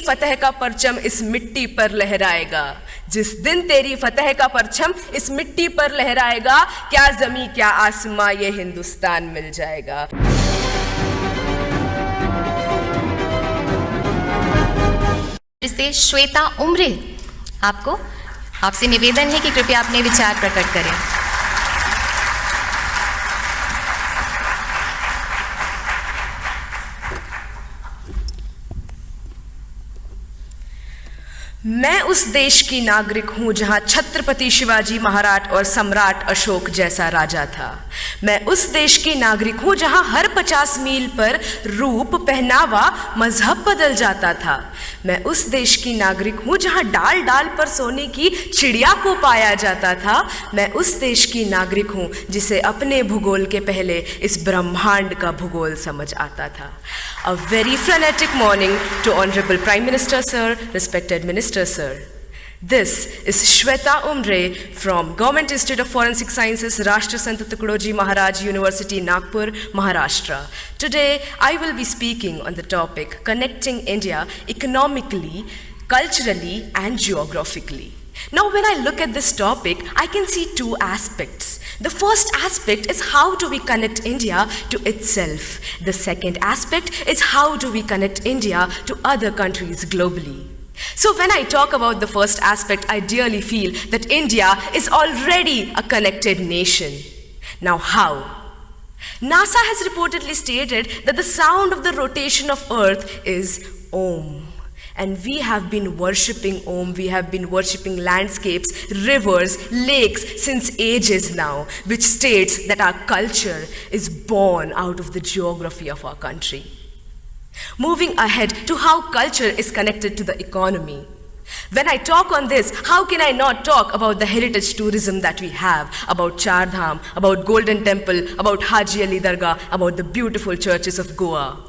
फतह का परचम इस मिट्टी पर लहराएगा, जिस दिन तेरी फतह का परचम इस मिट्टी पर लहराएगा, क्या जमी क्या आसमां ये हिंदुस्तान मिल जाएगा। से श्वेता उम्रे आपसे निवेदन है कि कृपया अपने विचार प्रकट करें। मैं उस देश की नागरिक हूं जहां छत्रपति शिवाजी महाराज और सम्राट अशोक जैसा राजा था। मैं उस देश की नागरिक हूं जहां हर 50 मील पर रूप, पहनावा, मजहब बदल जाता था। मैं उस देश की नागरिक हूं जहां डाल डाल पर सोने की चिड़िया को पाया जाता था। मैं उस देश की नागरिक हूं जिसे अपने भूगोल के पहले इस ब्रह्मांड का भूगोल समझ आता था। A very frenetic morning to Honorable Prime Minister Sir, respected Minister Sir. This is Shweta Umre from Government Institute of Forensic Sciences, Rashtra Sant Tukadoji Maharaj University, Nagpur, Maharashtra. Today, I will be speaking on the topic connecting India economically, culturally, and geographically. Now, when I look at this topic, I can see two aspects. The first aspect is how do we connect India to itself. The second aspect is how do we connect India to other countries globally. So when I talk about the first aspect, I dearly feel that India is already a connected nation. Now how? NASA has reportedly stated that the sound of the rotation of Earth is Om. And we have been worshipping Om, we have been worshipping landscapes, rivers, lakes since ages now, which states that our culture is born out of the geography of our country. Moving ahead to how culture is connected to the economy. When I talk on this, how can I not talk about the heritage tourism that we have, about Char Dham, about Golden Temple, about Haji Ali Dargah, about the beautiful churches of Goa.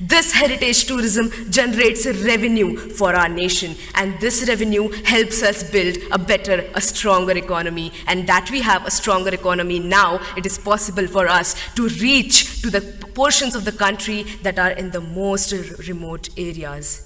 This heritage tourism generates revenue for our nation, and this revenue helps us build a better, a stronger economy. And that we have a stronger economy now, it is possible for us to reach to the portions of the country that are in the most remote areas.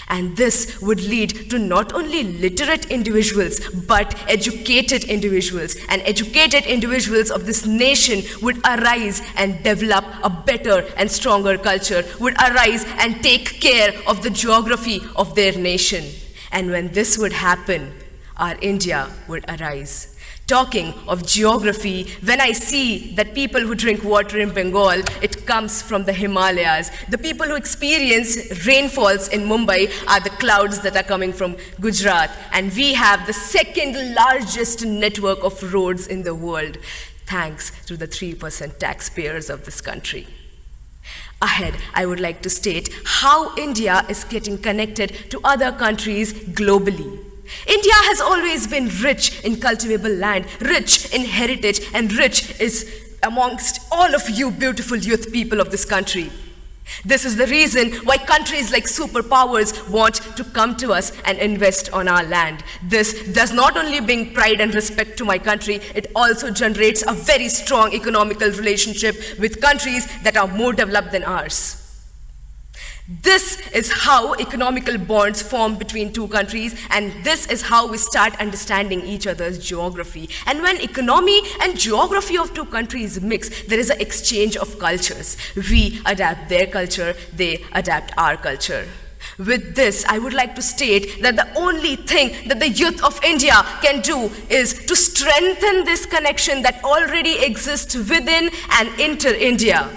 And this would lead to not only literate individuals, but educated individuals. And educated individuals of this nation would arise and develop a better and stronger culture, would arise and take care of the geography of their nation. And when this would happen, our India would arise. Talking of geography, when I see that people who drink water in Bengal, it comes from the Himalayas. The people who experience rainfalls in Mumbai are the clouds that are coming from Gujarat. And we have the second largest network of roads in the world, thanks to the 3% taxpayers of this country. Ahead, I would like to state how India is getting connected to other countries globally. India has always been rich in cultivable land, rich in heritage, and rich is amongst all of you beautiful youth people of this country. This is the reason why countries like superpowers want to come to us and invest on our land. This does not only bring pride and respect to my country, it also generates a very strong economical relationship with countries that are more developed than ours. This is how economical bonds form between two countries, and this is how we start understanding each other's geography. And when economy and geography of two countries mix, there is an exchange of cultures. We adapt their culture, they adapt our culture. With this, I would like to state that the only thing that the youth of India can do is to strengthen this connection that already exists within and inter India.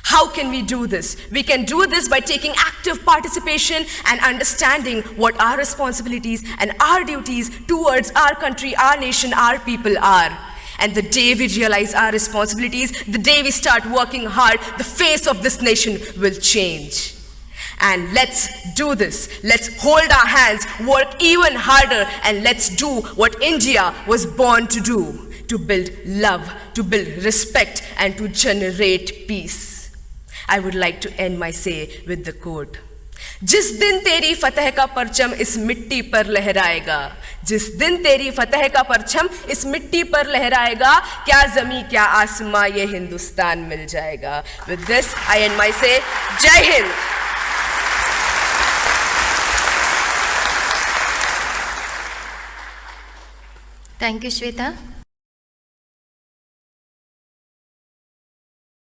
How can we do this? We can do this by taking active participation and understanding what our responsibilities and our duties towards our country, our nation, our people are. And the day we realize our responsibilities, the day we start working hard, the face of this nation will change. And let's do this. Let's hold our hands, work even harder, and let's do what India was born to do, to build love, to build respect, and to generate peace. I would like to end my say with the quote. जिस दिन तेरी फतह का परचम इस मिट्टी पर लहराएगा, जिस दिन तेरी फतह का परचम इस मिट्टी पर लहराएगा, क्या जमी क्या आसमां ये हिंदुस्तान मिल जाएगा. With this, I end my say. जय हिंद. Thank you Shweta.